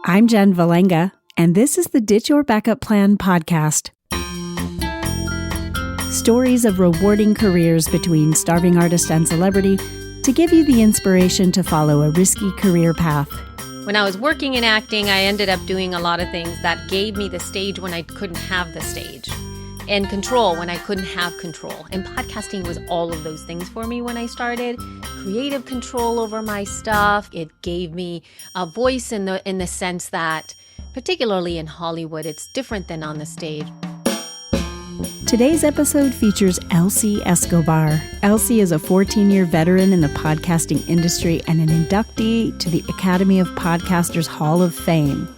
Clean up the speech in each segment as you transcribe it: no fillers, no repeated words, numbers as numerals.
I'm Jen Valenga, and this is the Ditch Your Backup Plan podcast. Stories of rewarding careers between starving artist and celebrity to give you the inspiration to follow a risky career path. When I was working in acting, I ended up doing a lot of things that gave me the stage when I couldn't have the stage, and control when I couldn't have control. And podcasting was all of those things for me when I started. Creative control over my stuff. It gave me a voice in the sense that, particularly in Hollywood, it's different than on the stage. Today's episode features Elsie Escobar. Elsie is a 14-year veteran in the podcasting industry and an inductee to the Academy of Podcasters Hall of Fame.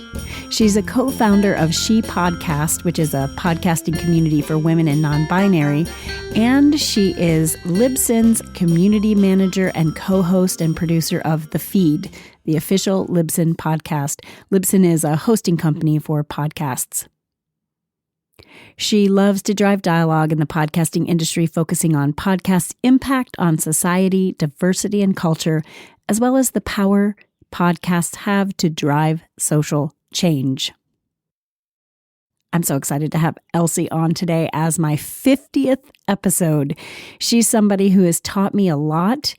She's a co-founder of She Podcast, which is a podcasting community for women and non-binary, and she is Libsyn's community manager and co-host and producer of The Feed, the official Libsyn podcast. Libsyn is a hosting company for podcasts. She loves to drive dialogue in the podcasting industry, focusing on podcasts' impact on society, diversity, and culture, as well as the power podcasts have to drive social change. I'm so excited to have Elsie on today as my 50th episode. She's somebody who has taught me a lot.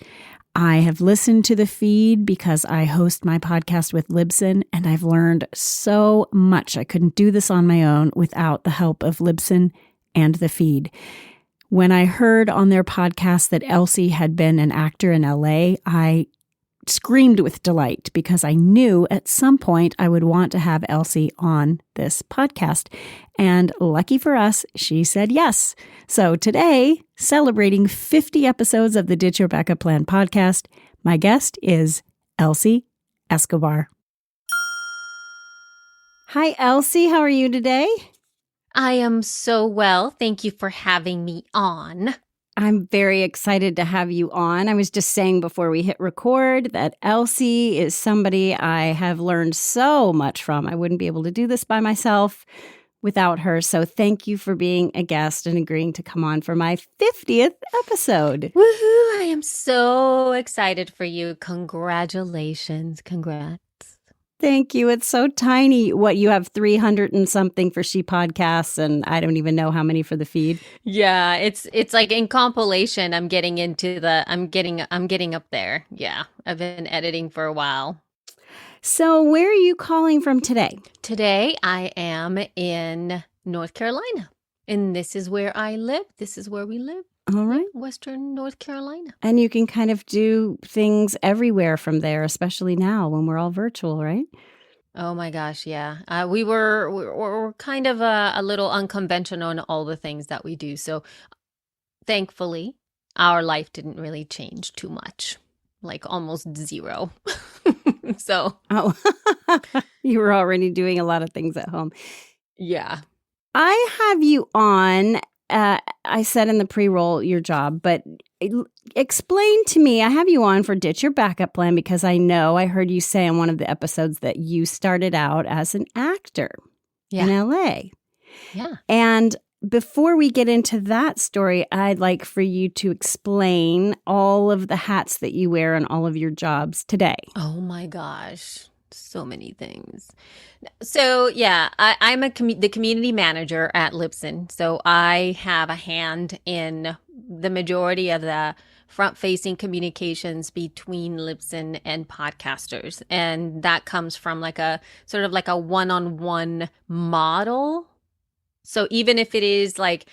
I have listened to The Feed because I host my podcast with Libsyn, and I've learned so much. I couldn't do this on my own without the help of Libsyn and The Feed. When I heard on their podcast that Elsie had been an actor in LA, I screamed with delight because I knew at some point I would want to have Elsie on this podcast. And lucky for us, she said yes. So today, celebrating 50 episodes of the Ditch Your Backup Plan podcast, my guest is Elsie Escobar. Hi, Elsie. How are you today? I am so well. Thank you for having me on. I'm very excited to have you on. I was just saying before we hit record that Elsie is somebody I have learned so much from. I wouldn't be able to do this by myself without her. So thank you for being a guest and agreeing to come on for my 50th episode. Woohoo! I am so excited for you. Congratulations. Congrats. Thank you. It's so tiny. What, you have 300 and something for She Podcasts, and I don't even know how many for The Feed. Yeah, it's like in compilation, I'm getting up there. Yeah, I've been editing for a while. So where are you calling from today? Today I am in North Carolina, and this is where I live. This is where we live. All right. Western North Carolina. And you can kind of do things everywhere from there, especially now when we're all virtual, right? Oh my gosh, yeah. We're kind of a little unconventional in all the things that we do. So thankfully, our life didn't really change too much, like almost zero. So. Oh, you were already doing a lot of things at home. Yeah. I have you on. I said in the pre-roll your job, but explain to me, I have you on for Ditch Your Backup Plan because I heard you say on one of the episodes that you started out as an actor in LA. Yeah. And before we get into that story, I'd like for you to explain all of the hats that you wear in all of your jobs today. Oh my gosh. So many things. So yeah, I'm the community manager at Libsyn. So I have a hand in the majority of the front-facing communications between Libsyn and podcasters. And that comes from like a sort of like a one-on-one model. So even if it is like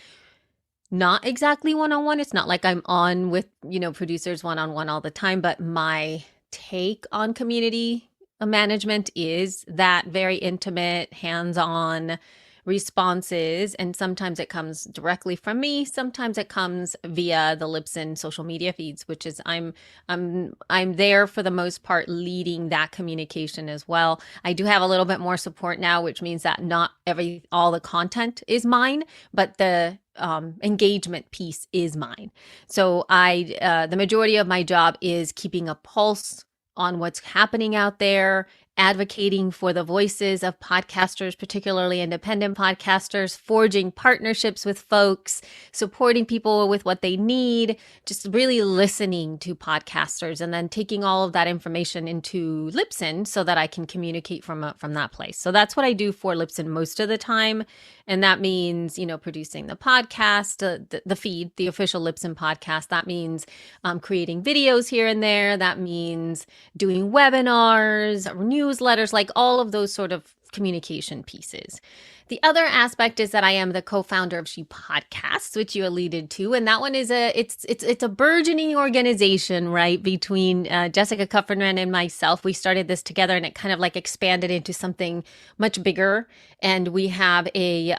not exactly one-on-one, it's not like I'm on with, producers one-on-one all the time, but my take on community management is that very intimate, hands-on responses, and sometimes it comes directly from me. Sometimes it comes via the Libsyn social media feeds, which is I'm there for the most part leading that communication as well. I do have a little bit more support now, which means that not all the content is mine, but the engagement piece is mine. So the majority of my job is keeping a pulse on what's happening out there advocating for the voices of podcasters, particularly independent podcasters, forging partnerships with folks, supporting people with what they need, just really listening to podcasters and then taking all of that information into Libsyn so that I can communicate from that place. So that's what I do for Libsyn most of the time. And that means, producing the podcast, the feed, the official Libsyn podcast. That means creating videos here and there. That means doing webinars, newsletters, like all of those sort of communication pieces. The other aspect is that I am the co-founder of She Podcasts, which you alluded to, and that one is it's a burgeoning organization, right? Between Jessica Kupferman and myself, we started this together, and it kind of like expanded into something much bigger. And we have a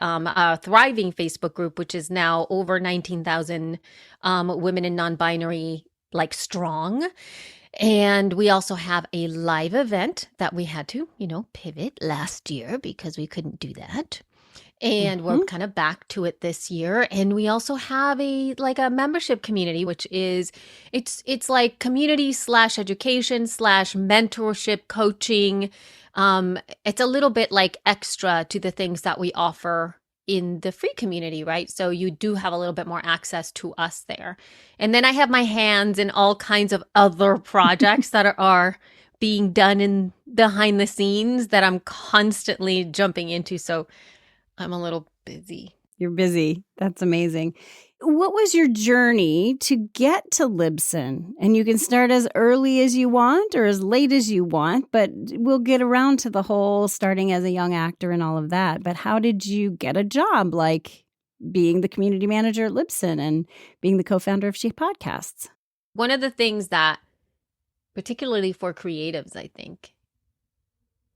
thriving Facebook group, which is now over 19,000 women and non-binary like strong. And we also have a live event that we had to, pivot last year because we couldn't do that. And we're kind of back to it this year. And we also have a membership community, which is it's like community / education / mentorship coaching. It's a little bit like extra to the things that we offer in the free community, right? So you do have a little bit more access to us there. And then I have my hands in all kinds of other projects that are being done in behind the scenes that I'm constantly jumping into. So I'm a little busy. You're busy. That's amazing. What was your journey to get to Libsyn? And you can start as early as you want or as late as you want, but we'll get around to the whole starting as a young actor and all of that. But how did you get a job like being the community manager at Libsyn and being the co-founder of She Podcasts? One of the things that, particularly for creatives, I think,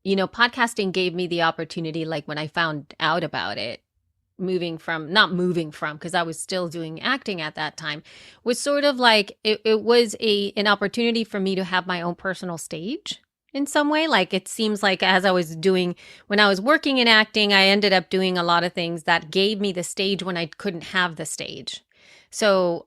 podcasting gave me the opportunity, like when I found out about it, not moving from, because I was still doing acting at that time, was sort of like, it was an opportunity for me to have my own personal stage in some way. Like it seems like when I was working in acting, I ended up doing a lot of things that gave me the stage when I couldn't have the stage. So,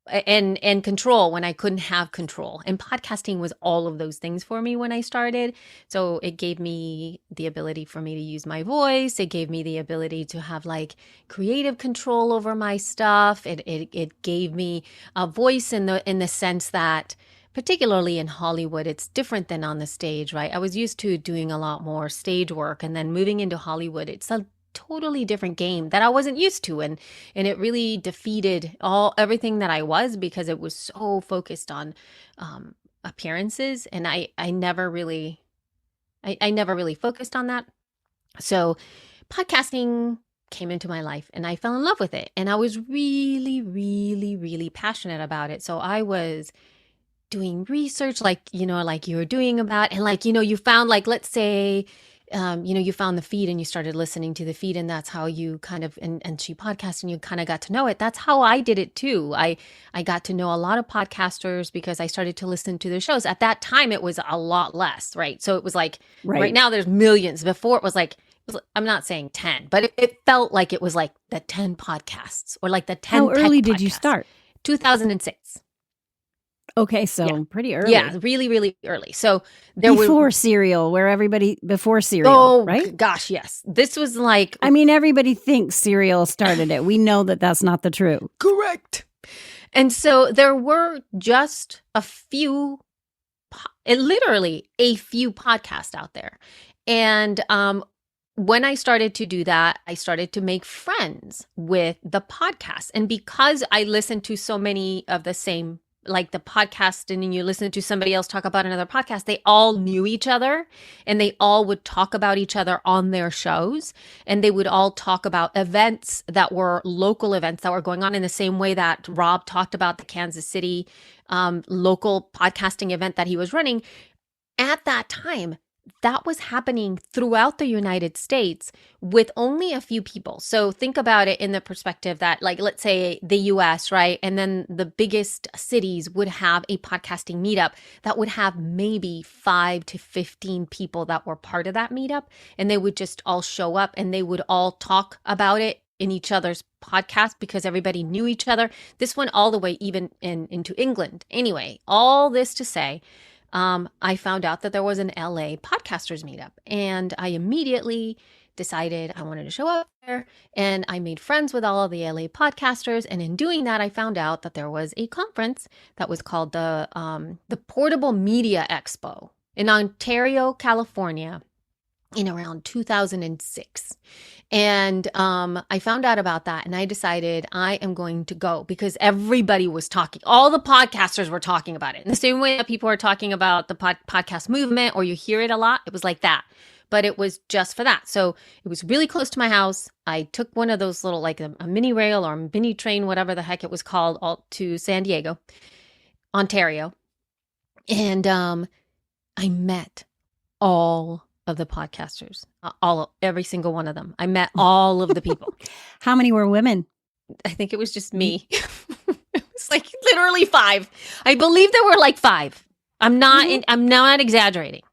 and control when I couldn't have control. And podcasting was all of those things for me when I started. So it gave me the ability for me to use my voice. It gave me the ability to have like creative control over my stuff. It gave me a voice in the sense that, particularly in Hollywood, it's different than on the stage, right? I was used to doing a lot more stage work, and then moving into Hollywood, it's a totally different game that I wasn't used to, and it really defeated everything that I was, because it was so focused on appearances, and I never really focused on that. So podcasting came into my life and I fell in love with it, and I was really, really, really passionate about it. So I was doing research like you were doing about, and you found, like, let's say, you found the feed and you started listening to the feed, and that's how you kind of, and She Podcast, and you kind of got to know it. That's how I did it too. I got to know a lot of podcasters because I started to listen to their shows. At that time, it was a lot less, right? So it was like, right now there's millions. Before it was like, I'm not saying 10, but it felt like it was like the 10 podcasts or like the 10 How early did podcasts. You start? 2006. Okay, so pretty early. Yeah, really, really early. So before Serial, before Serial, right? Gosh, yes. This was like, I mean, everybody thinks Serial started it. We know that that's not the truth. Correct. And so there were just literally a few podcasts out there. And when I started to do that, I started to make friends with the podcasts. And because I listened to so many of the same, like the podcast, and then you listen to somebody else talk about another podcast, they all knew each other, and they all would talk about each other on their shows, and they would all talk about events that were local events that were going on, in the same way that Rob talked about the Kansas City local podcasting event that he was running. At that time, that was happening throughout the United States with only a few people. So think about it in the perspective that, like, let's say the US, right? And then the biggest cities would have a podcasting meetup that would have maybe 5 to 15 people that were part of that meetup. And they would just all show up and they would all talk about it in each other's podcast because everybody knew each other. This went all the way even into England. Anyway, all this to say, I found out that there was an LA podcasters meetup, and I immediately decided I wanted to show up there, and I made friends with all of the LA podcasters. And in doing that, I found out that there was a conference that was called the Portable Media Expo in Ontario, California, in around 2006. And I found out about that, and I decided I am going to go because everybody was talking. All the podcasters were talking about it in the same way that people are talking about the podcast movement, or you hear it a lot. It was like that, but it was just for that. So it was really close to my house. I took one of those little, like a mini rail or mini train, whatever the heck it was called, all to San Diego, Ontario. And I met all of the podcasters, every single one of them. I met all of the people. How many were women? I think it was just me. It was like literally 5. I believe there were like 5. I'm not exaggerating.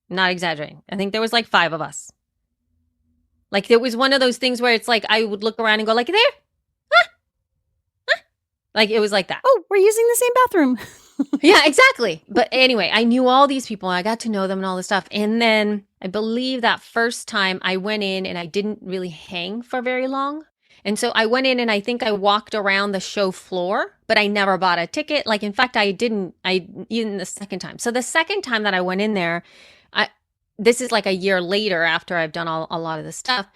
Not exaggerating. I think there was like 5 of us. Like it was one of those things where it's like I would look around and go like, there? Like it was like that. Oh, we're using the same bathroom. Yeah, exactly. But anyway, I knew all these people. I got to know them and all this stuff. And then I believe that first time I went in and I didn't really hang for very long. And so I went in and I think I walked around the show floor, but I never bought a ticket. Like, in fact, even the second time. So the second time that I went in there, this is like a year later after I've done a lot of this stuff.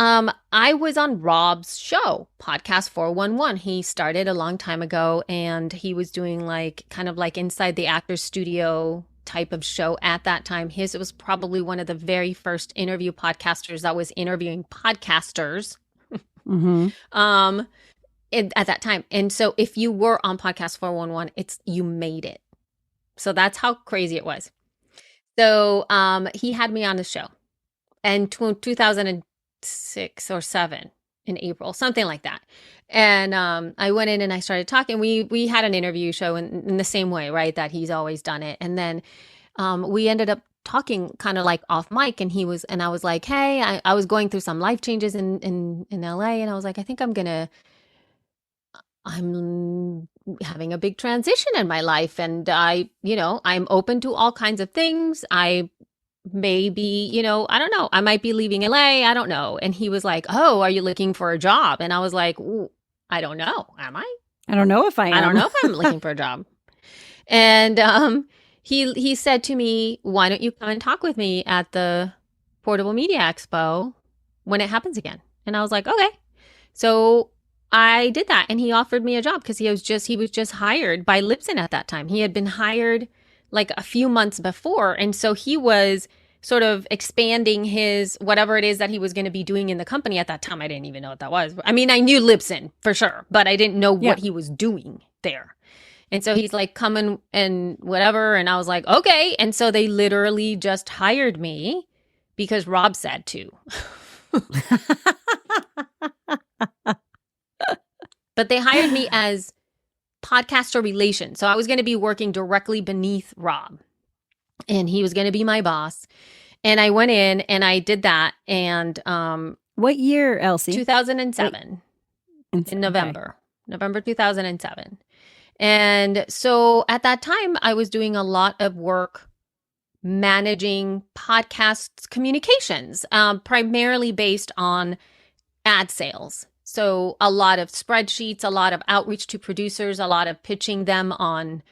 I was on Rob's show, Podcast 411. He started a long time ago, and he was doing like kind of like inside the actor's studio type of show at that time. His was probably one of the very first interview podcasters that was interviewing podcasters at that time. And so if you were on Podcast 411, you made it. So that's how crazy it was. So he had me on the show, and 2006 or 7 in April, something like that. And I went in and I started talking. We had an interview show in the same way, right, that he's always done it. And then we ended up talking kind of like off mic, and I was like, hey, I was going through some life changes in LA, and I was like, I think I'm having a big transition in my life, and I'm open to all kinds of things. I maybe, I don't know, I might be leaving LA. I don't know. And he was like, oh, are you looking for a job? And I was like, ooh, I don't know. Am I? I don't know if I am. I don't know if I'm looking for a job. And he said to me, why don't you come and talk with me at the Portable Media Expo when it happens again? And I was like, okay. So I did that, and he offered me a job because he was just hired by Libsyn at that time. He had been hired like a few months before, and so he was sort of expanding his whatever it is that he was going to be doing in the company at that time. I didn't even know what that was. I mean, I knew Libsyn for sure, but I didn't know what he was doing there. And so he's like, come and whatever, and I was like, okay. And so they literally just hired me because Rob said to. But they hired me as podcaster relations. So I was going to be working directly beneath Rob, and he was going to be my boss. And I went in and I did that. And what year, Elsie? 2007 in November, November 2007. And so at that time, I was doing a lot of work managing podcasts communications, primarily based on ad sales. So a lot of spreadsheets, a lot of outreach to producers, a lot of pitching them on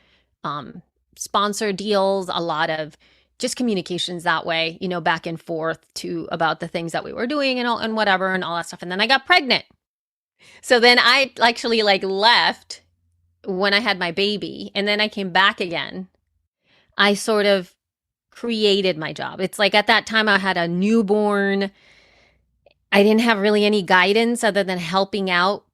sponsor deals, a lot of just communications that way, back and forth about the things that we were doing and whatever and all that stuff. And then I got pregnant. So then I actually left when I had my baby, and then I came back again. I sort of created my job. It's like at that time I had a newborn. I didn't have really any guidance other than helping out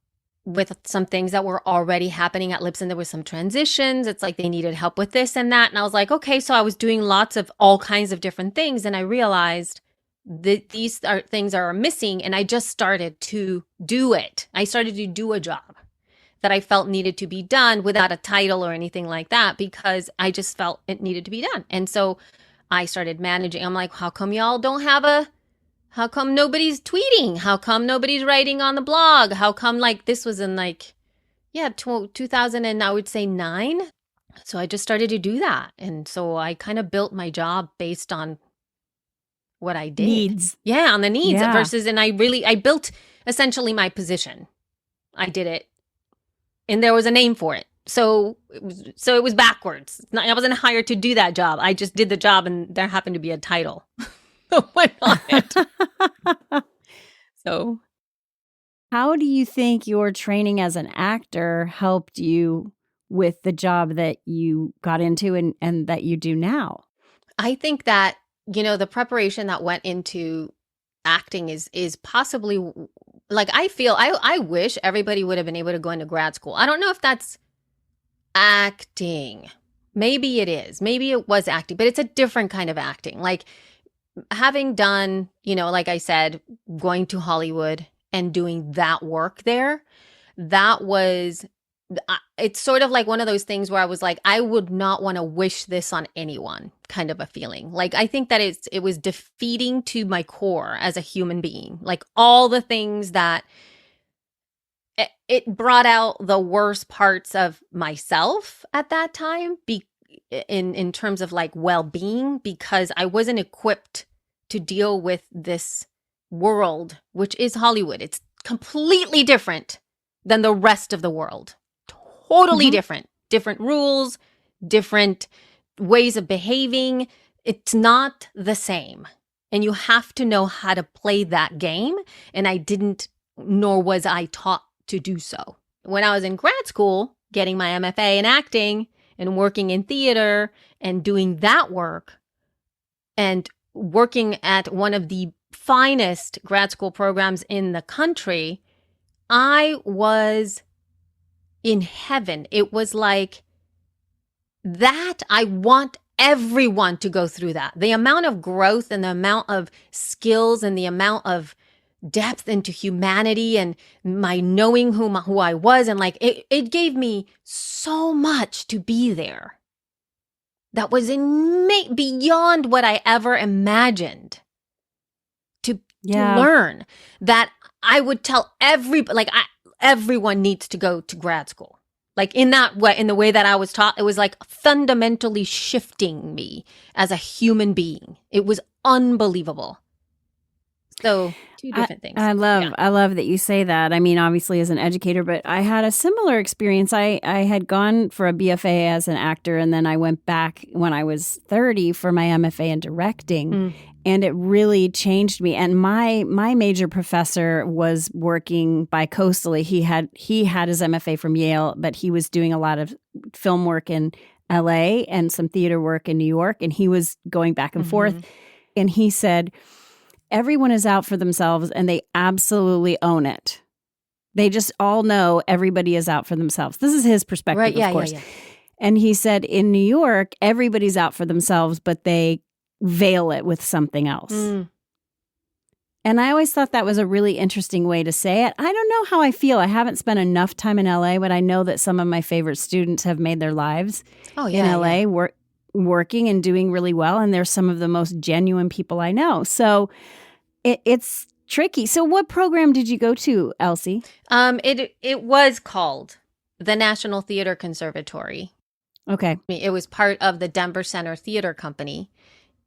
with some things that were already happening at Libsyn. There was some transitions. It's like they needed help with this and that. And I was like, okay, so I was doing lots of all kinds of different things. And I realized that these things are missing. And I just started to do it. I started to do a job that I felt needed to be done without a title or anything like that, because I just felt it needed to be done. And so I started managing. I'm like, how come how come nobody's tweeting? How come nobody's writing on the blog? How come this was in 2000 and I would say 9. So I just started to do that. And so I kind of built my job based on what I did. Needs. Yeah, on the needs Yeah. versus, and I built essentially my position. I did it, and there was a name for it. So it was backwards. I wasn't hired to do that job. I just did the job, and there happened to be a title that went on it. So how do you think your training as an actor helped you with the job that you got into and that you do now? I think that, the preparation that went into acting is possibly, like, I wish everybody would have been able to go into grad school. I don't know if that's acting. Maybe it is. Maybe it was acting, but it's a different kind of acting. Like, having done, like I said, going to Hollywood and doing that work there, it's sort of like one of those things where I was like, I would not want to wish this on anyone, kind of a feeling. Like, I think that it was defeating to my core as a human being. Like, all the things that it brought out the worst parts of myself at that time, in terms of like well-being, because I wasn't equipped to deal with this world, which is Hollywood. It's completely different than the rest of the world. Totally different rules, different ways of behaving. It's not the same. And you have to know how to play that game. And I didn't, nor was I taught to do so. When I was in grad school, getting my MFA in acting and working in theater and doing that work and working at one of the finest grad school programs in the country, I was in heaven. It was like that. I want everyone to go through that. The amount of growth and the amount of skills and the amount of depth into humanity and my knowing who I was, and like it gave me so much to be there. That was beyond what I ever imagined to learn. That I would tell everyone needs to go to grad school. Like, in that way, in the way that I was taught, it was like fundamentally shifting me as a human being. It was unbelievable. So, two different things. I love that you say that. I mean, obviously as an educator, but I had a similar experience. I had gone for a BFA as an actor, and then I went back when I was 30 for my MFA in directing. And it really changed me. And my major professor was working bicoastally. He had his MFA from Yale, but he was doing a lot of film work in LA and some theater work in New York. And he was going back and forth. And he said, everyone is out for themselves, and they absolutely own it. They just all know everybody is out for themselves. This is his perspective, right? Yeah, of course. Yeah. And he said, in New York, everybody's out for themselves, but they veil it with something else. And I always thought that was a really interesting way to say it. I don't know how I feel. I haven't spent enough time in LA, but I know that some of my favorite students have made their lives in LA, working and doing really well. And they're some of the most genuine people I know. So it's tricky. So what program did you go to, Elsie? It was called the National Theater Conservatory. Okay. It was part of the Denver Center Theater Company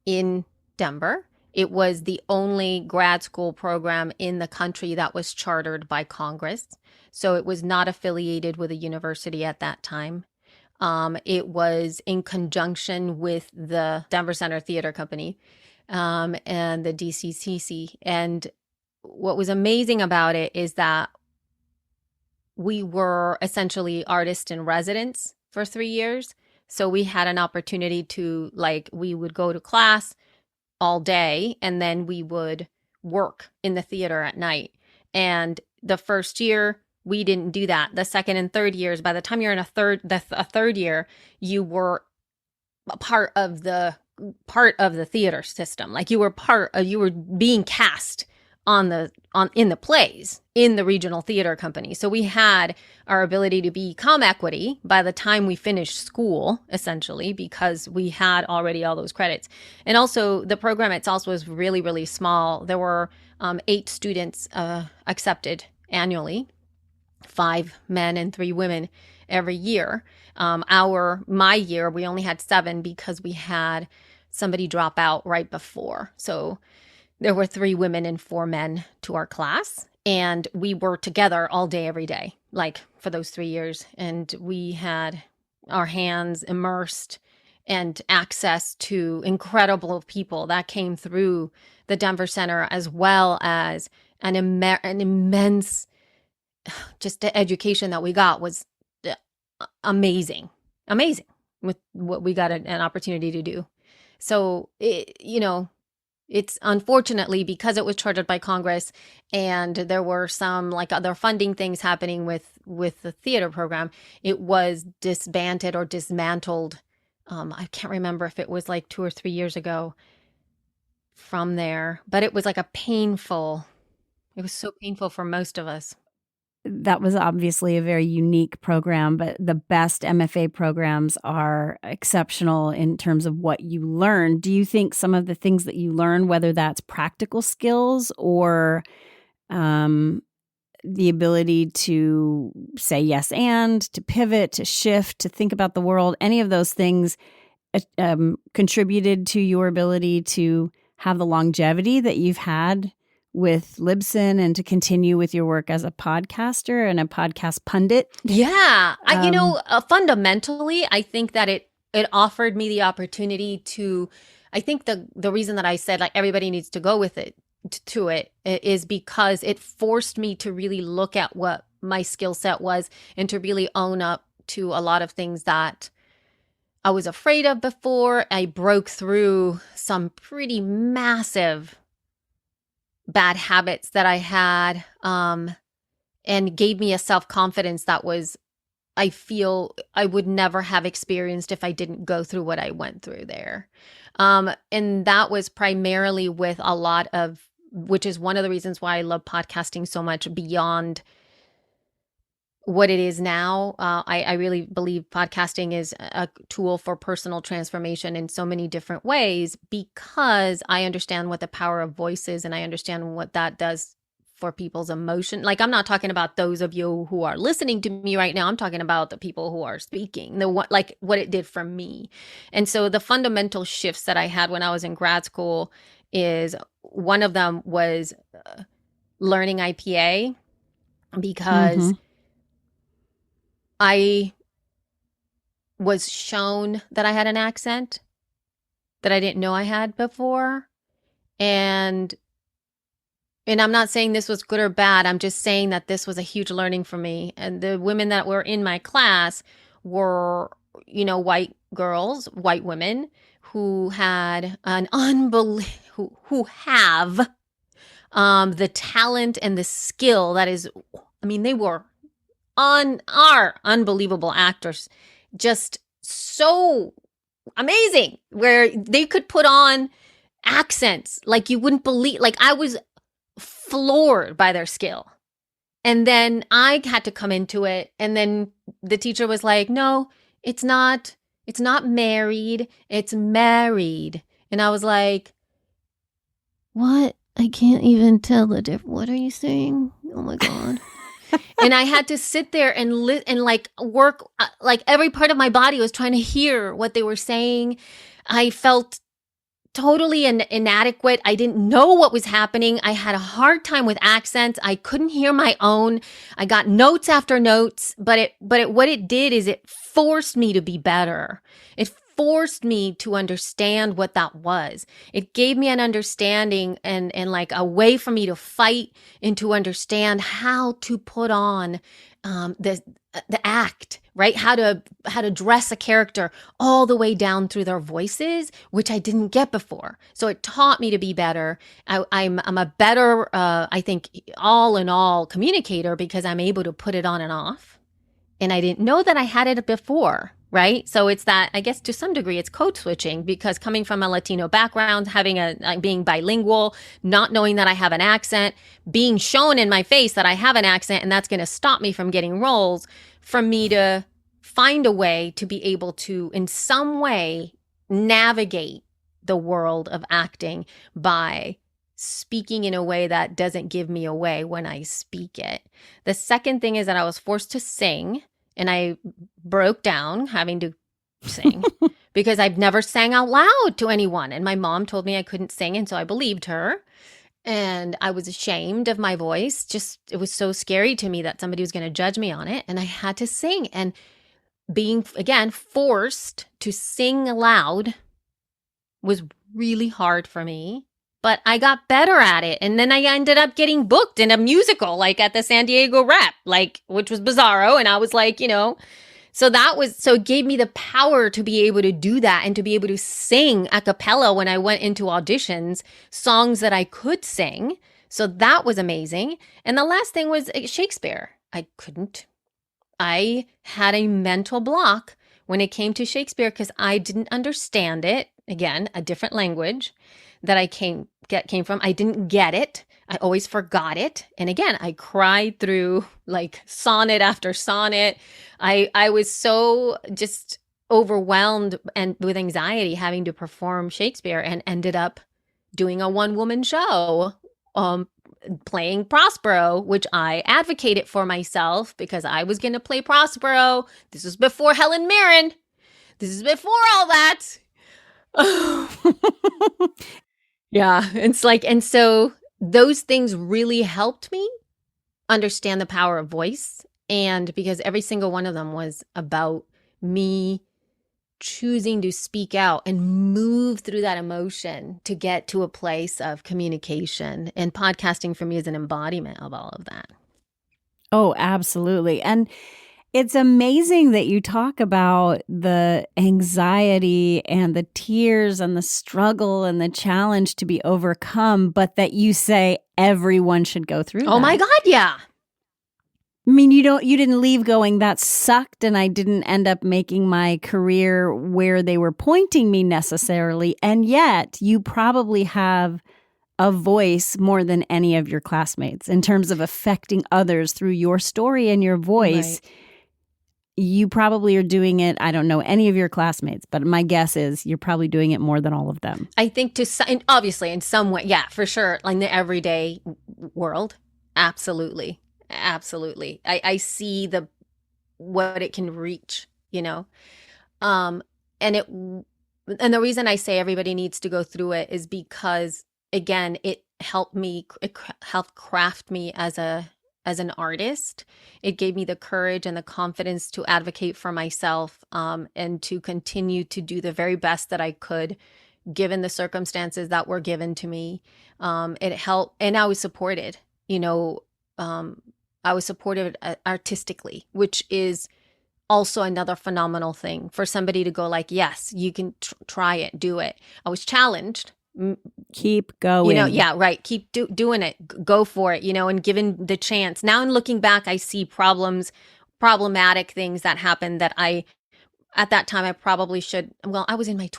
in Denver. It was the only grad school program in the country that was chartered by Congress. So it was not affiliated with a university at that time. It was in conjunction with the Denver Center Theater Company and the DCCC. And what was amazing about it is that we were essentially artists in residence for 3 years. So we had an opportunity to, we would go to class all day, and then we would work in the theater at night. And the first year, we didn't do that. The second and third years, by the time you're in a third year, you were a part of the theater system. Like, you were being cast in the plays in the regional theater company. So we had our ability to become equity by the time we finished school, essentially, because we had already all those credits. And also the program itself was really, really small. There were 8 students accepted annually, 5 men and 3 women every year. My year, we only had 7 because we had somebody drop out right before. So there were 3 women and 4 men to our class. And we were together all day, every day, like for those 3 years. And we had our hands immersed and access to incredible people that came through the Denver Center, as well as an immense, just the education that we got was amazing with what we got an opportunity to do. So, it's unfortunately, because it was chartered by Congress and there were some like other funding things happening with the theater program, it was disbanded or dismantled. I can't remember if it was like 2 or 3 years ago from there, but it was like it was so painful for most of us. That was obviously a very unique program, but the best MFA programs are exceptional in terms of what you learn. Do you think some of the things that you learn, whether that's practical skills or the ability to say yes and, to pivot, to shift, to think about the world, any of those things contributed to your ability to have the longevity that you've had with Libsyn and to continue with your work as a podcaster and a podcast pundit? Yeah. Fundamentally, I think that it offered me the opportunity to, I think the reason that I said like everybody needs to go with it to it is because it forced me to really look at what my skill set was and to really own up to a lot of things that I was afraid of before. I broke through some pretty massive bad habits that I had, and gave me a self-confidence that I feel I would never have experienced if I didn't go through what I went through there. And that was primarily with a lot of, which is one of the reasons why I love podcasting so much beyond what it is now. I really believe podcasting is a tool for personal transformation in so many different ways, because I understand what the power of voice is and I understand what that does for people's emotion. Like, I'm not talking about those of you who are listening to me right now. I'm talking about the people who are speaking, what it did for me. And so the fundamental shifts that I had when I was in grad school is one of them was learning IPA, because I was shown that I had an accent that I didn't know I had before. And I'm not saying this was good or bad. I'm just saying that this was a huge learning for me. And the women that were in my class were, white girls, white women who had an who have the talent and the skill that is, they were are unbelievable actors, just so amazing, where they could put on accents like you wouldn't believe. Like, I was floored by their skill. And then I had to come into it, and then the teacher was like, no, it's not married, it's married. And I was like, what? I can't even tell the difference. What are you saying? Oh my God. And I had to sit there and work, like every part of my body was trying to hear what they were saying. I felt totally inadequate. I didn't know what was happening. I had a hard time with accents. I couldn't hear my own. I got notes after notes, but what it did is it forced me to be better. It forced me to understand what that was. It gave me an understanding and like a way for me to fight and to understand how to put on the act, right? How to dress a character all the way down through their voices, which I didn't get before. So it taught me to be better. I'm a better, I think, all in all communicator, because I'm able to put it on and off. And I didn't know that I had it before. Right. So it's that, I guess to some degree, it's code switching, because coming from a Latino background, being bilingual, not knowing that I have an accent, being shown in my face that I have an accent, and that's going to stop me from getting roles, for me to find a way to be able to, in some way, navigate the world of acting by speaking in a way that doesn't give me away when I speak it. The second thing is that I was forced to sing. And I broke down having to sing because I've never sang out loud to anyone. And my mom told me I couldn't sing. And so I believed her. And I was ashamed of my voice. Just, it was so scary to me that somebody was going to judge me on it. And I had to sing. And being, again, forced to sing aloud was really hard for me. But I got better at it. And then I ended up getting booked in a musical, like at the San Diego Rep, like, which was Bizarro. And I was like, so it gave me the power to be able to do that and to be able to sing a cappella when I went into auditions, songs that I could sing. So that was amazing. And the last thing was Shakespeare. I had a mental block when it came to Shakespeare because I didn't understand it. Again, a different language that I came from. I didn't get it. I always forgot it. And again, I cried through like sonnet after sonnet. I was so just overwhelmed and with anxiety having to perform Shakespeare, and ended up doing a one-woman show, playing Prospero, which I advocated for myself because I was going to play Prospero. This was before Helen Mirren. This is before all that. Yeah. It's like, and so those things really helped me understand the power of voice. And because every single one of them was about me choosing to speak out and move through that emotion to get to a place of communication. And podcasting for me is an embodiment of all of that. Oh, absolutely. And it's amazing that you talk about the anxiety and the tears and the struggle and the challenge to be overcome, but that you say everyone should go through that. Oh my God, yeah. I mean, you didn't leave going, that sucked, and I didn't end up making my career where they were pointing me necessarily. And yet you probably have a voice more than any of your classmates in terms of affecting others through your story and your voice. Right. You probably are doing it. I don't know any of your classmates, but my guess is you're probably doing it more than all of them. I think obviously in some way, yeah, for sure. Like in the everyday world, absolutely. Absolutely. I see what it can reach, and the reason I say everybody needs to go through it is because, again, it helped craft me as an artist. It gave me the courage and the confidence to advocate for myself, and to continue to do the very best that I could, given the circumstances that were given to me. It helped, and I was supported, I was supported artistically, which is also another phenomenal thing for somebody to go like, yes, you can try it, do it. I was challenged. Keep going. Yeah, right. Keep doing it. Go for it, and given the chance. Now in looking back, I see problematic things that happened that at that time, I probably should. Well, I was in my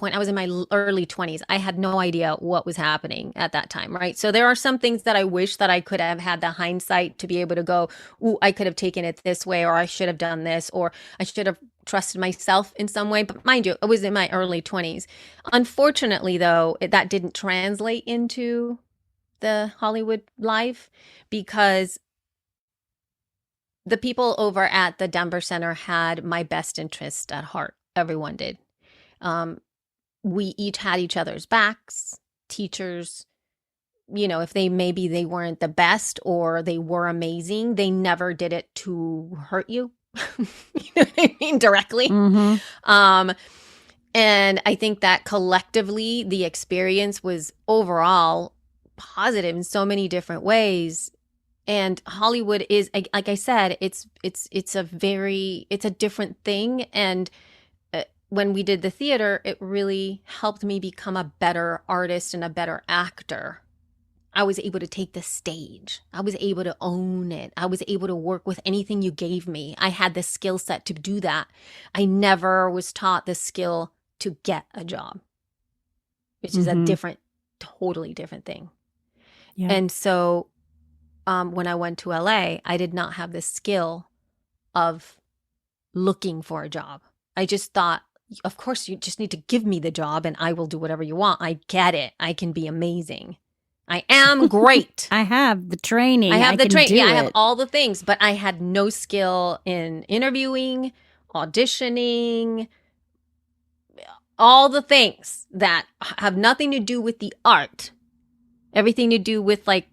early 20s. I had no idea what was happening at that time, right? So there are some things that I wish that I could have had the hindsight to be able to go, ooh, I could have taken it this way, or I should have done this, or I should have trusted myself in some way. But mind you, I was in my early 20s. Unfortunately, though, that didn't translate into the Hollywood life because the people over at the Denver Center had my best interest at heart. Everyone did. We each had each other's backs. Teachers, if they weren't the best or they were amazing, they never did it to hurt you. You know what I mean? Directly. Mm-hmm. And I think that collectively the experience was overall positive in so many different ways. And Hollywood is, like I said, it's a different thing. And when we did the theater, it really helped me become a better artist and a better actor. I was able to take the stage. I was able to own it. I was able to work with anything you gave me. I had the skill set to do that. I never was taught the skill to get a job, which is a totally different thing. Yeah. And so when I went to LA, I did not have the skill of looking for a job. I just thought, of course, you just need to give me the job and I will do whatever you want. I get it. I can be amazing. I am great. I have the training. I have the training. Yeah, I have all the things, but I had no skill in interviewing, auditioning, all the things that have nothing to do with the art. Everything to do with like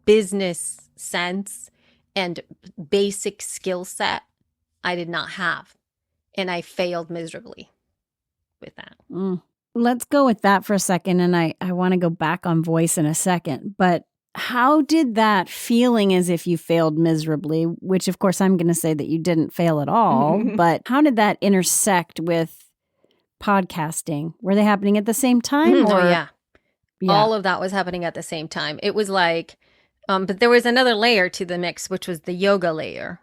business sense and basic skill set. I did not have. And I failed miserably with that. Let's go with that for a second. And I want to go back on voice in a second. But how did that feeling as if you failed miserably, which of course I'm going to say that you didn't fail at all, but how did that intersect with podcasting? Were they happening at the same time? Oh, yeah. All of that was happening at the same time. It was like, but there was another layer to the mix, which was the yoga layer.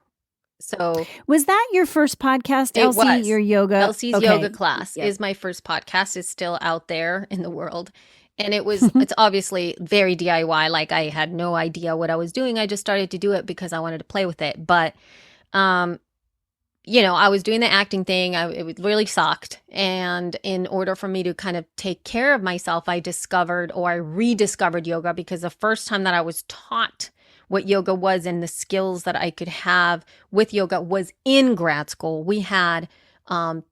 So was that your first podcast, Elsie? Was. Your yoga? Elsie's yoga class is my first podcast. It's still out there in the world. And it's obviously very DIY. Like I had no idea what I was doing. I just started to do it because I wanted to play with it. But, I was doing the acting thing. It really sucked. And in order for me to kind of take care of myself, I rediscovered yoga, because the first time that I was taught what yoga was and the skills that I could have with yoga was in grad school. We had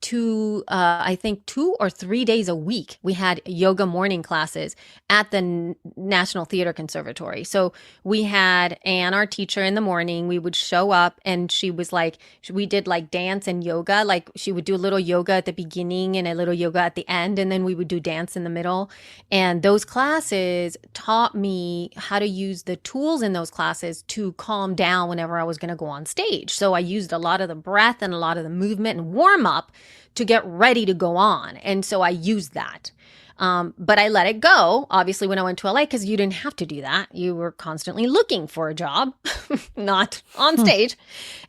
2 or 3 days a week. We had yoga morning classes at the National Theater Conservatory. So we had Anne, our teacher, in the morning. We would show up and she was like, we did like dance and yoga. Like she would do a little yoga at the beginning and a little yoga at the end. And then we would do dance in the middle. And those classes taught me how to use the tools in those classes to calm down whenever I was going to go on stage. So I used a lot of the breath and a lot of the movement and warm up to get ready to go on. And so I used that. But I let it go, obviously, when I went to LA, because you didn't have to do that. You were constantly looking for a job, not on stage.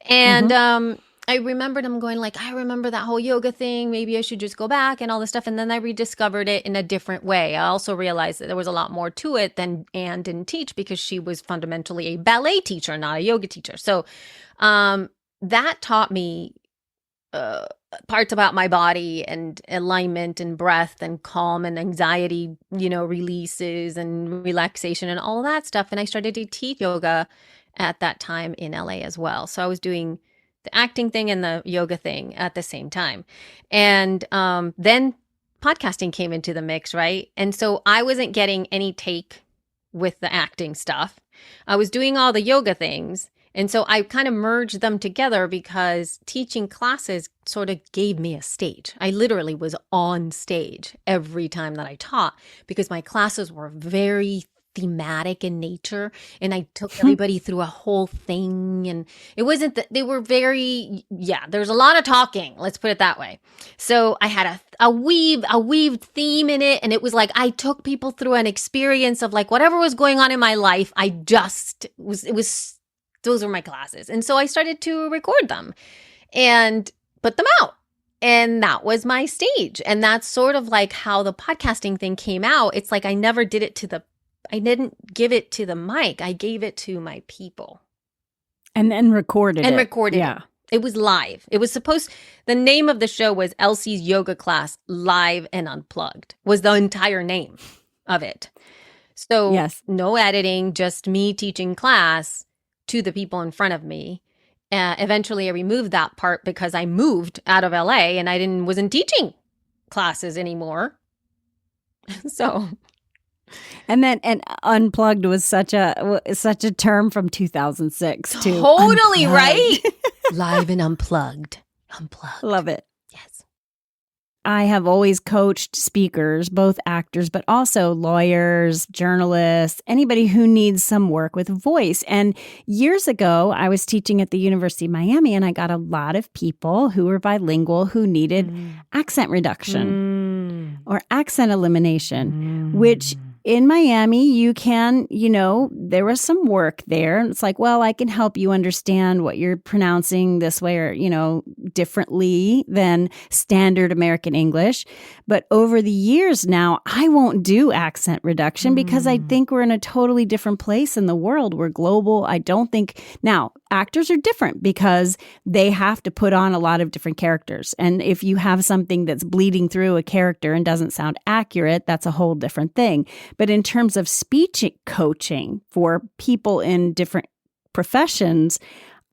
And I remembered him going like, I remember that whole yoga thing. Maybe I should just go back and all this stuff. And then I rediscovered it in a different way. I also realized that there was a lot more to it than Anne didn't teach, because she was fundamentally a ballet teacher, not a yoga teacher. So that taught me parts about my body and alignment and breath and calm and anxiety, releases and relaxation and all that stuff. And I started to teach yoga at that time in LA as well. So I was doing the acting thing and the yoga thing at the same time. And then podcasting came into the mix, right? And so I wasn't getting any take with the acting stuff. I was doing all the yoga things. And so I kind of merged them together because teaching classes sort of gave me a stage. I literally was on stage every time that I taught, because my classes were very thematic in nature, and I took everybody through a whole thing. And it wasn't that they were there's a lot of talking, let's put it that way. So I had a weaved theme in it, and it was like I took people through an experience of like whatever was going on in my life. Those were my classes. And so I started to record them and put them out. And that was my stage. And that's sort of like how the podcasting thing came out. It's like I didn't give it to the mic. I gave it to my people. And then recorded it. Yeah. It was live. The name of the show was Elsie's Yoga Class Live and Unplugged, was the entire name of it. So yes. No editing, just me teaching class to the people in front of me. Eventually I removed that part because I moved out of LA and I wasn't teaching classes anymore. So. And unplugged was such a term from 2006 too. Totally unplugged. Right? Live and unplugged. Love it. Yes. I have always coached speakers, both actors, but also lawyers, journalists, anybody who needs some work with voice. And years ago, I was teaching at the University of Miami, and I got a lot of people who were bilingual who needed accent reduction or accent elimination, which in Miami, you can, there was some work there. And it's like, well, I can help you understand what you're pronouncing this way or, differently than standard American English. But over the years now, I won't do accent reduction because I think we're in a totally different place in the world. We're global. I don't think now actors are different because they have to put on a lot of different characters. And if you have something that's bleeding through a character and doesn't sound accurate, that's a whole different thing. But in terms of speech coaching for people in different professions,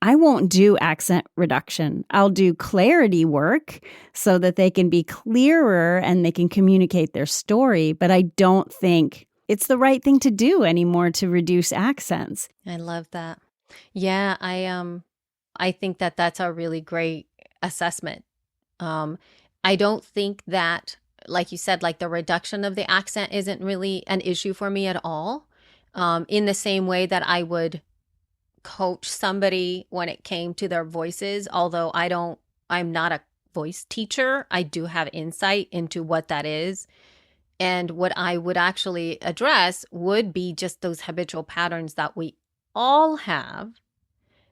I won't do accent reduction. I'll do clarity work so that they can be clearer and they can communicate their story. But I don't think it's the right thing to do anymore to reduce accents. I love that. Yeah, I think that that's a really great assessment. I don't think that, like you said, like the reduction of the accent isn't really an issue for me at all. In the same way that I would coach somebody when it came to their voices, although I'm not a voice teacher. I do have insight into what that is. And what I would actually address would be just those habitual patterns that we all have,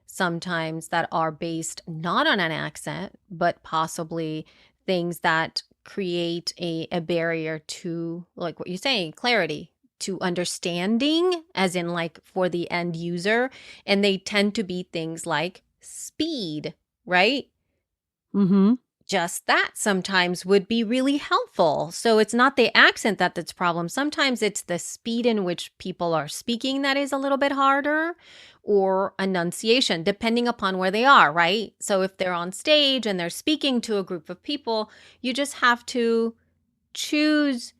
sometimes that are based not on an accent, but possibly things that create a barrier to, like what you're saying, clarity, to understanding, as in like for the end user. And they tend to be things like speed, right? Mm-hmm. Just that sometimes would be really helpful. So it's not the accent that's the problem. Sometimes it's the speed in which people are speaking that is a little bit harder, or enunciation, depending upon where they are, right? So if they're on stage and they're speaking to a group of people, you just have to choose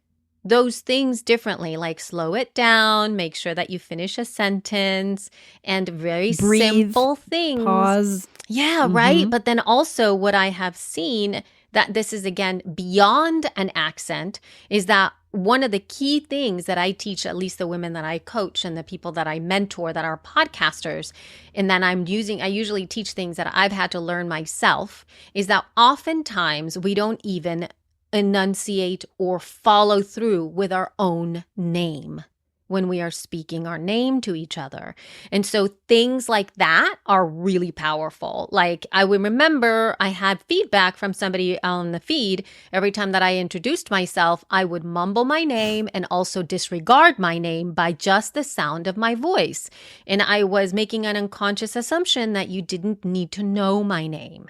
those things differently, like slow it down, make sure that you finish a sentence, and very Breathe, simple things. Pause. Yeah, right. But then also what I have seen, that this is again beyond an accent, is that one of the key things that I teach, at least the women that I coach and the people that I mentor that are podcasters, and then I usually teach things that I've had to learn myself, is that oftentimes we don't even enunciate or follow through with our own name when we are speaking our name to each other. And so things like that are really powerful. Like I would remember I had feedback from somebody on the feed. Every time that I introduced myself, I would mumble my name and also disregard my name by just the sound of my voice. And I was making an unconscious assumption that you didn't need to know my name.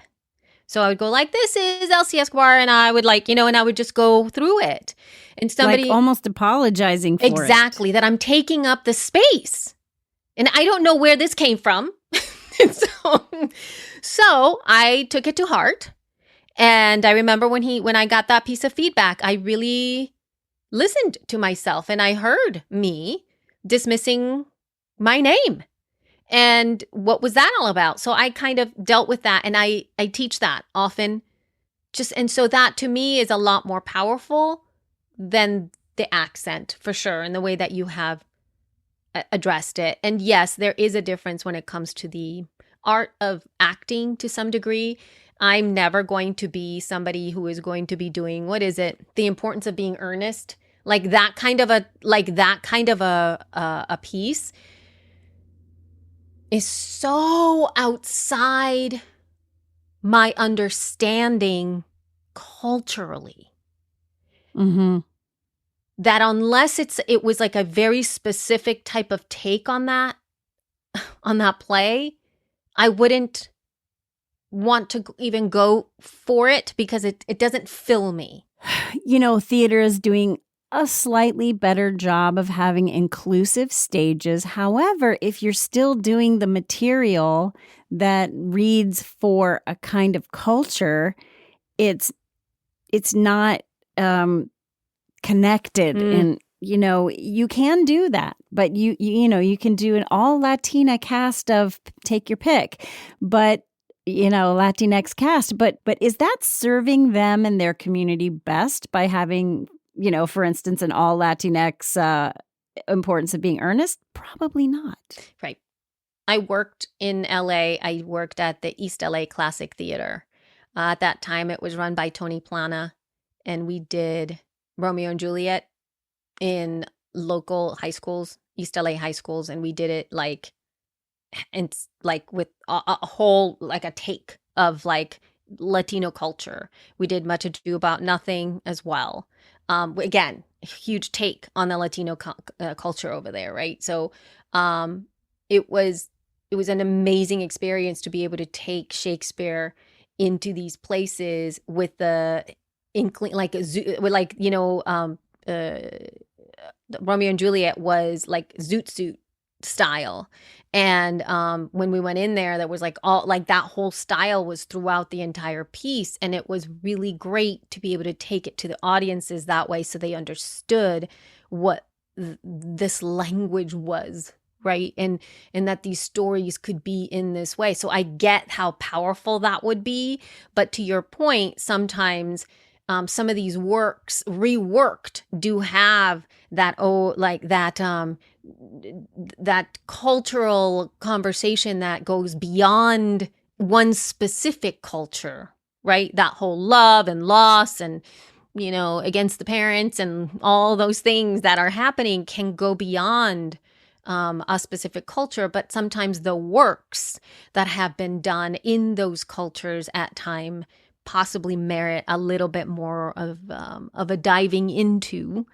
So I would go like, this is Elsie Escobar, and I would and I would just go through it. And somebody like almost apologizing for exactly, that I'm taking up the space. And I don't know where this came from. so I took it to heart. And I remember when I got that piece of feedback, I really listened to myself and I heard me dismissing my name. And what was that all about? So I kind of dealt with that, and I teach that often. And so that to me is a lot more powerful than the accent, for sure, and the way that you have addressed it. And yes, there is a difference when it comes to the art of acting to some degree. I'm never going to be somebody who is going to be doing, The Importance of Being Earnest, like that kind of a piece is so outside my understanding culturally. Mm-hmm. That unless it was like a very specific type of take on that play, I wouldn't want to even go for it because it doesn't fill me. Theater is doing a slightly better job of having inclusive stages. However, if you're still doing the material that reads for a kind of culture, it's not connected. And you can do that, but you can do an all Latina cast of take your pick, but Latinx cast, but is that serving them and their community best by having, for instance, an all Latinx Importance of Being Earnest? Probably not. Right. I worked in LA. I worked at the East LA Classic Theater. At that time, it was run by Tony Plana, and we did Romeo and Juliet in local high schools, East LA high schools, and we did it with a whole, like a take of like Latino culture. We did Much Ado About Nothing as well. Again, huge take on the Latino culture over there, right? So it was an amazing experience to be able to take Shakespeare into these places with the Romeo and Juliet was like zoot suit style. And when we went in there, was like all like that whole style was throughout the entire piece. And it was really great to be able to take it to the audiences that way so they understood what this language was, right? And that these stories could be in this way. So I get how powerful that would be. But to your point, sometimes some of these works reworked do have that that cultural conversation that goes beyond one specific culture, right? That whole love and loss and, against the parents and all those things that are happening can go beyond a specific culture. But sometimes the works that have been done in those cultures at time possibly merit a little bit more of a diving into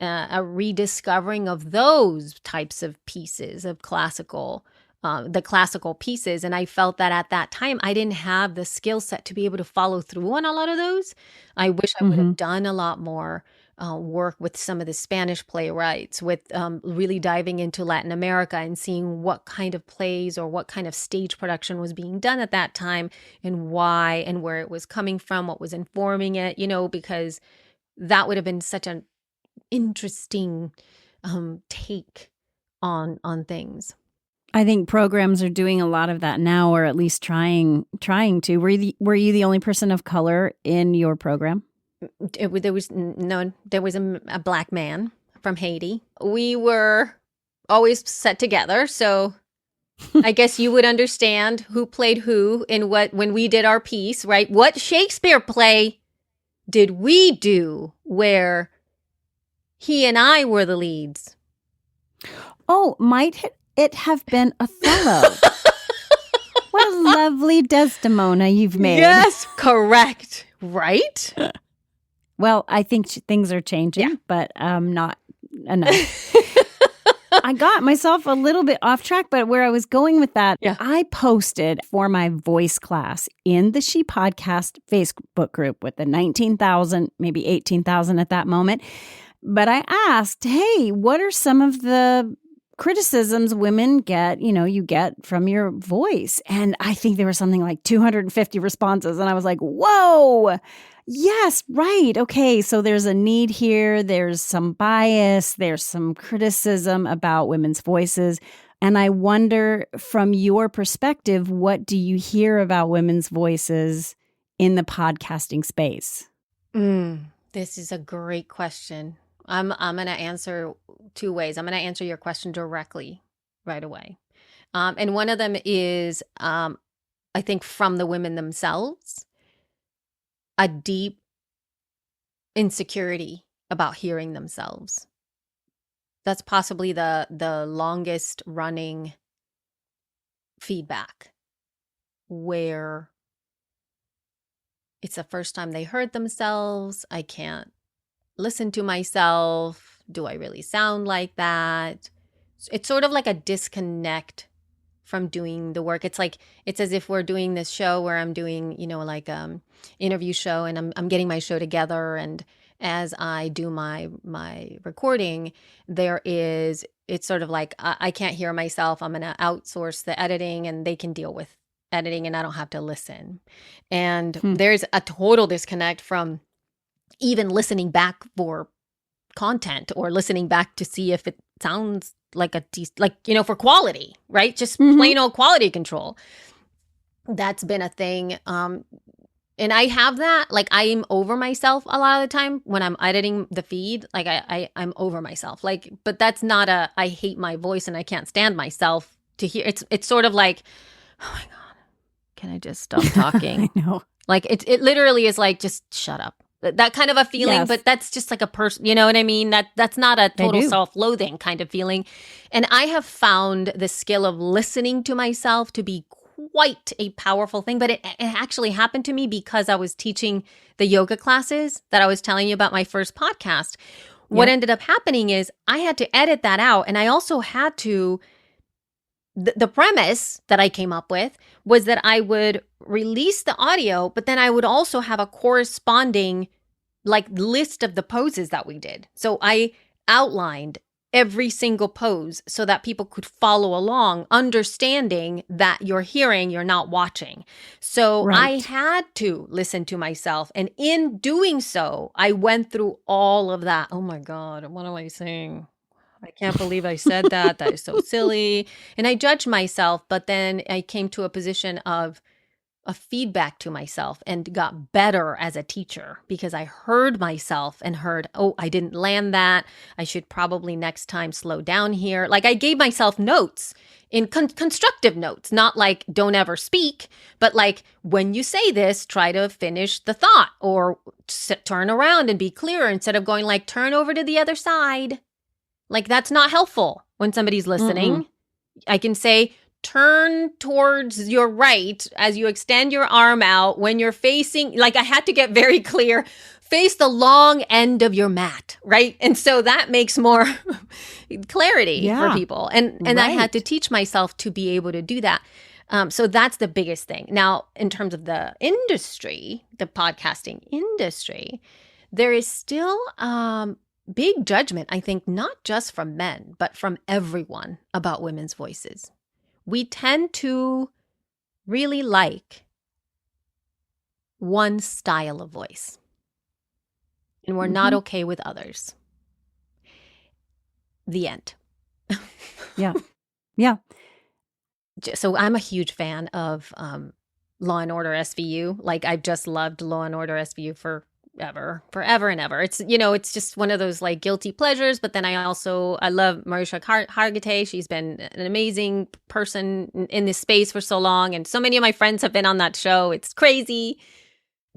a rediscovering of those types of pieces of the classical pieces. And I felt that at that time, I didn't have the skill set to be able to follow through on a lot of those. I wish I would have done a lot more work with some of the Spanish playwrights, with really diving into Latin America and seeing what kind of plays or what kind of stage production was being done at that time and why and where it was coming from, what was informing it, because that would have been such an interesting take on things. I think programs are doing a lot of that now, or at least trying to. Were you the only person of color in your program? There was a black man from Haiti. We were always set together, so I guess you would understand who played who in what when we did our piece, right? What Shakespeare play did we do where he and I were the leads? Oh, might it have been Othello? What a lovely Desdemona you've made. Yes, correct. Right? Well, I think things are changing, but not enough. I got myself a little bit off track, but where I was going with that, I posted for my voice class in the She Podcast Facebook group with the 19,000, maybe 18,000 at that moment. But I asked, hey, what are some of the criticisms women get, you get from your voice? And I think there was something like 250 responses. And I was like, whoa, yes, right. Okay. So there's a need here. There's some bias. There's some criticism about women's voices. And I wonder, from your perspective, what do you hear about women's voices in the podcasting space? This is a great question. I'm going to answer two ways. I'm going to answer your question directly right away. And one of them is, I think, from the women themselves, a deep insecurity about hearing themselves. That's possibly the longest running feedback, where it's the first time they heard themselves. I can't listen to myself. Do I really sound like that? It's sort of like a disconnect from doing the work. It's as if we're doing this show where I'm doing, interview show, and I'm getting my show together. And as I do my recording, it's sort of like I can't hear myself. I'm going to outsource the editing and they can deal with editing and I don't have to listen. And there's a total disconnect from even listening back for content or listening back to see if it sounds like for quality, right? Just plain old quality control. That's been a thing. And I have that, I'm over myself a lot of the time when I'm editing the feed. I'm over myself. But that's not I hate my voice and I can't stand myself to hear. It's sort of like, oh my God, can I just stop talking? I know. It literally is like, just shut up. That kind of a feeling, yes. But that's just like a person, you know what I mean? That's not a total self-loathing kind of feeling. And I have found the skill of listening to myself to be quite a powerful thing. But it actually happened to me because I was teaching the yoga classes that I was telling you about my first podcast. What ended up happening is I had to edit that out. And I also had to, the premise that I came up with was that I would release the audio, but then I would also have a corresponding list of the poses that we did. So I outlined every single pose so that people could follow along, understanding that you're hearing, you're not watching. So I had to listen to myself. And in doing so, I went through all of that. Oh my God, what am I saying? I can't believe I said that. That is so silly. And I judged myself, but then I came to a position of feedback to myself and got better as a teacher because I heard myself and heard, oh, I didn't land that. I should probably next time slow down here. Like I gave myself notes in constructive notes, not like don't ever speak, but like when you say this, try to finish the thought or turn around and be clearer instead of going like turn over to the other side. Like that's not helpful when somebody's listening. I can say, turn towards your right as you extend your arm out when you're facing, like I had to get very clear, face the long end of your mat, right? And so that makes more clarity for people. And I had to teach myself to be able to do that. So that's the biggest thing. Now, in terms of the industry, the podcasting industry, there is still big judgment, I think, not just from men, but from everyone about women's voices. We tend to really like one style of voice, and we're not okay with others. The end. Yeah. So I'm a huge fan of Law and Order SVU. Like I've just loved Law and Order SVU forever and ever. It's, it's just one of those like guilty pleasures. But then I love Mariska Hargitay. She's been an amazing person in this space for so long. And so many of my friends have been on that show. It's crazy.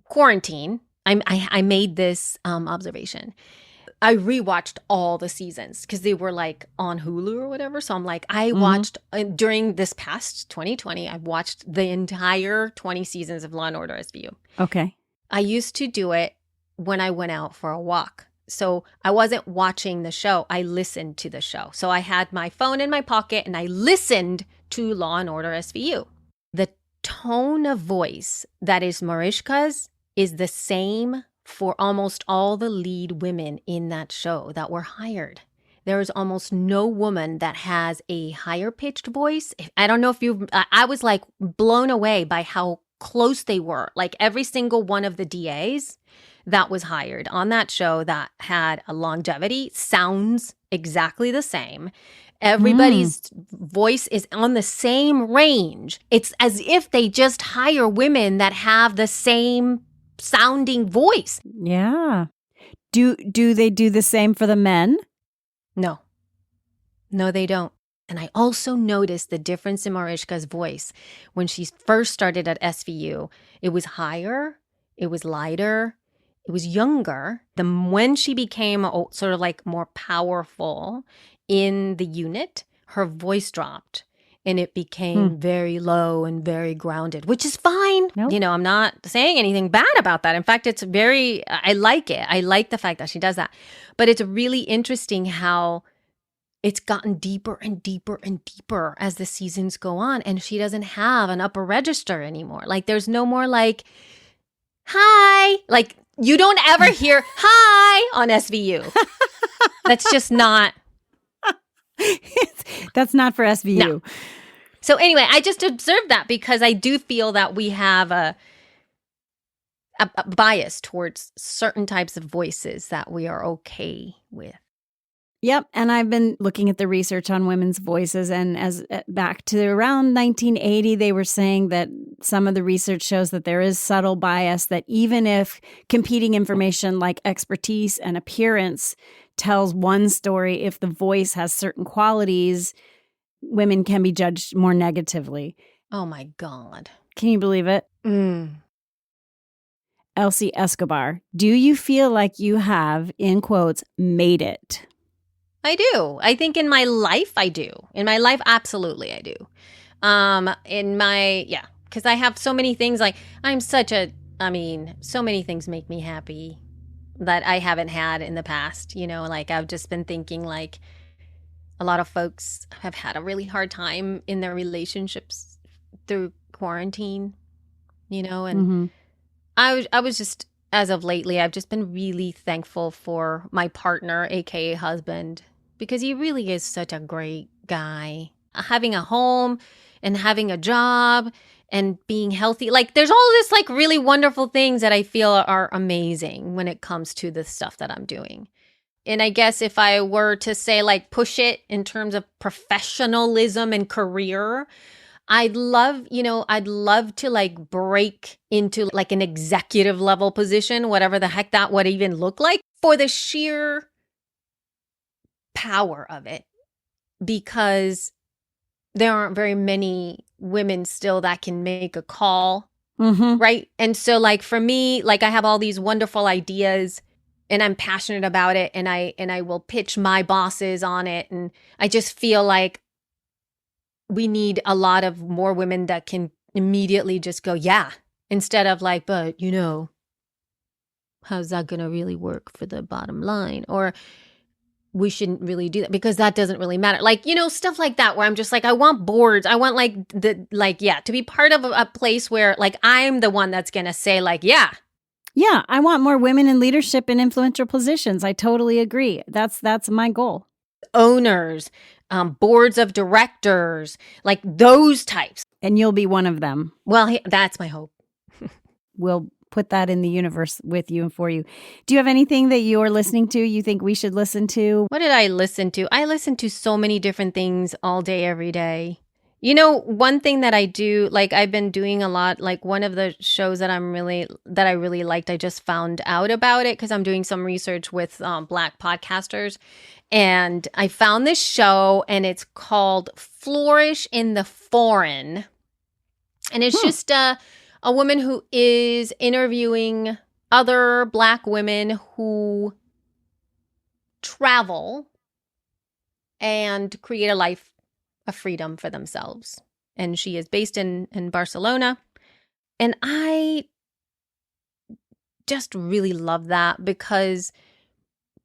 Quarantine. I made this observation. I rewatched all the seasons because they were like on Hulu or whatever. So I'm like, I watched during this past 2020, I've watched the entire 20 seasons of Law and Order SVU. Okay. I used to do it when I went out for a walk. So I wasn't watching the show. I listened to the show. So I had my phone in my pocket and I listened to Law and Order SVU. The tone of voice that is Mariska's is the same for almost all the lead women in that show that were hired. There is almost no woman that has a higher pitched voice. I don't know if I was like blown away by how close they were. Like every single one of the DAs that was hired on that show that had a longevity sounds exactly the same. Everybody's voice is on the same range. It's as if they just hire women that have the same sounding voice. Yeah. Do they do the same for the men? No, they don't. And I also noticed the difference in Mariska's voice. When she first started at SVU, it was higher, it was lighter, it was younger. When she became sort of like more powerful in the unit, her voice dropped and it became very low and very grounded, which is fine. Nope. I'm not saying anything bad about that. In fact, I like it. I like the fact that she does that. But it's really interesting how it's gotten deeper and deeper and deeper as the seasons go on. And she doesn't have an upper register anymore. Like there's no more like, hi. Like you don't ever hear hi on SVU. That's just not. That's not for SVU. No. So anyway, I just observed that because I do feel that we have a bias towards certain types of voices that we are okay with. Yep. And I've been looking at the research on women's voices, and as back to around 1980, they were saying that some of the research shows that there is subtle bias, that even if competing information like expertise and appearance tells one story, if the voice has certain qualities, women can be judged more negatively. Oh my God. Can you believe it? Elsie Escobar, do you feel like you have, in quotes, made it? I do. I think in my life, I do. In my life, absolutely, I do. Because I have so many things so many things make me happy that I haven't had in the past. Like I've just been thinking like a lot of folks have had a really hard time in their relationships through quarantine, and I as of lately, I've just been really thankful for my partner, aka husband, because he really is such a great guy. Having a home and having a job and being healthy. Like there's all this like really wonderful things that I feel are amazing when it comes to the stuff that I'm doing. And I guess if I were to say like push it in terms of professionalism and career, I'd love to like break into like an executive level position, whatever the heck that would even look like, for the sheer power of it. Because there aren't very many women still that can make a call, right? And so like for me, like I have all these wonderful ideas and I'm passionate about it, and I will pitch my bosses on it, and I just feel like we need a lot of more women that can immediately just go, yeah, instead of like, but how's that going to really work for the bottom line? Or we shouldn't really do that because that doesn't really matter. Like, stuff like that where I'm just like, I want boards. I want to be part of a place where like I'm the one that's going to say like, yeah. Yeah, I want more women in leadership and influential positions. I totally agree. That's my goal. Owners, boards of directors, like those types. And you'll be one of them. Well, that's my hope. We'll put that in the universe with you and for you. Do you have anything that you're listening to you think we should listen to? What did I listen to? I listen to so many different things all day, every day. One thing that I do, like I've been doing a lot, like one of the shows that I really liked, I just found out about it because I'm doing some research with Black podcasters. And I found this show and it's called Flourish in the Foreign. And it's just a woman who is interviewing other Black women who travel and create a life of freedom for themselves. And she is based in Barcelona. And I just really love that because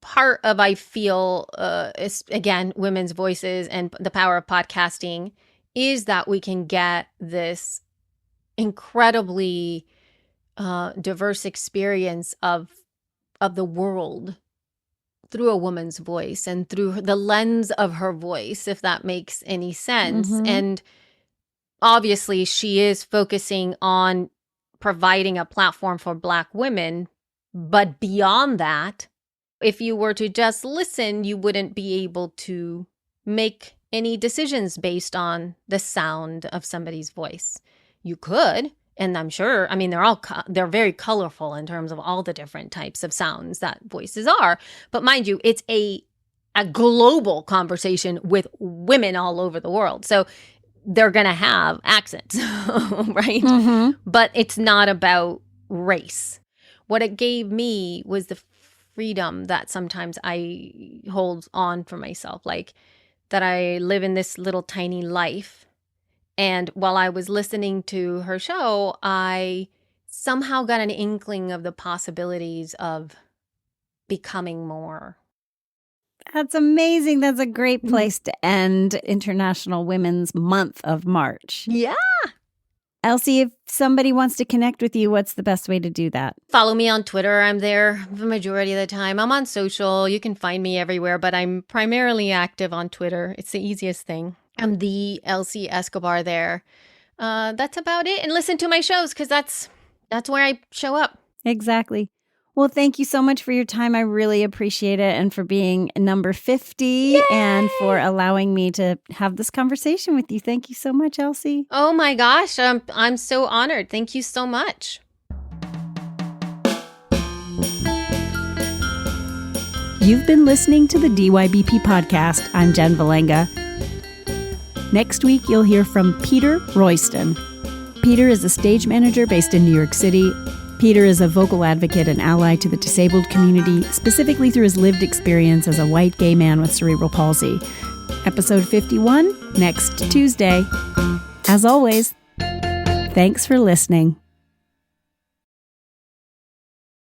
part of, I feel, is, again, women's voices and the power of podcasting is that we can get this incredibly diverse experience of the world through a woman's voice and through the lens of her voice, if that makes any sense. And obviously she is focusing on providing a platform for Black women. But beyond that, if you were to just listen, you wouldn't be able to make any decisions based on the sound of somebody's voice. You could, and I'm sure, I mean, they're very colorful in terms of all the different types of sounds that voices are. But mind you, it's a global conversation with women all over the world. So they're going to have accents, right? But it's not about race. What it gave me was the freedom that sometimes I hold on for myself, like that I live in this little tiny life. And while I was listening to her show, I somehow got an inkling of the possibilities of becoming more. That's amazing. That's a great place to end International Women's Month of March. Yeah. Elsie, if somebody wants to connect with you, what's the best way to do that? Follow me on Twitter. I'm there the majority of the time. I'm on social. You can find me everywhere, but I'm primarily active on Twitter. It's the easiest thing. I'm the Elsie Escobar there. That's about it. And listen to my shows because that's where I show up. Exactly. Well, thank you so much for your time. I really appreciate it. And for being number 50 Yay! And for allowing me to have this conversation with you. Thank you so much, Elsie. Oh my gosh. I'm so honored. Thank you so much. You've been listening to the DYBP podcast. I'm Jen Valenga. Next week, you'll hear from Peter Royston. Peter is a stage manager based in New York City. Peter is a vocal advocate and ally to the disabled community, specifically through his lived experience as a white gay man with cerebral palsy. Episode 51, next Tuesday. As always, thanks for listening.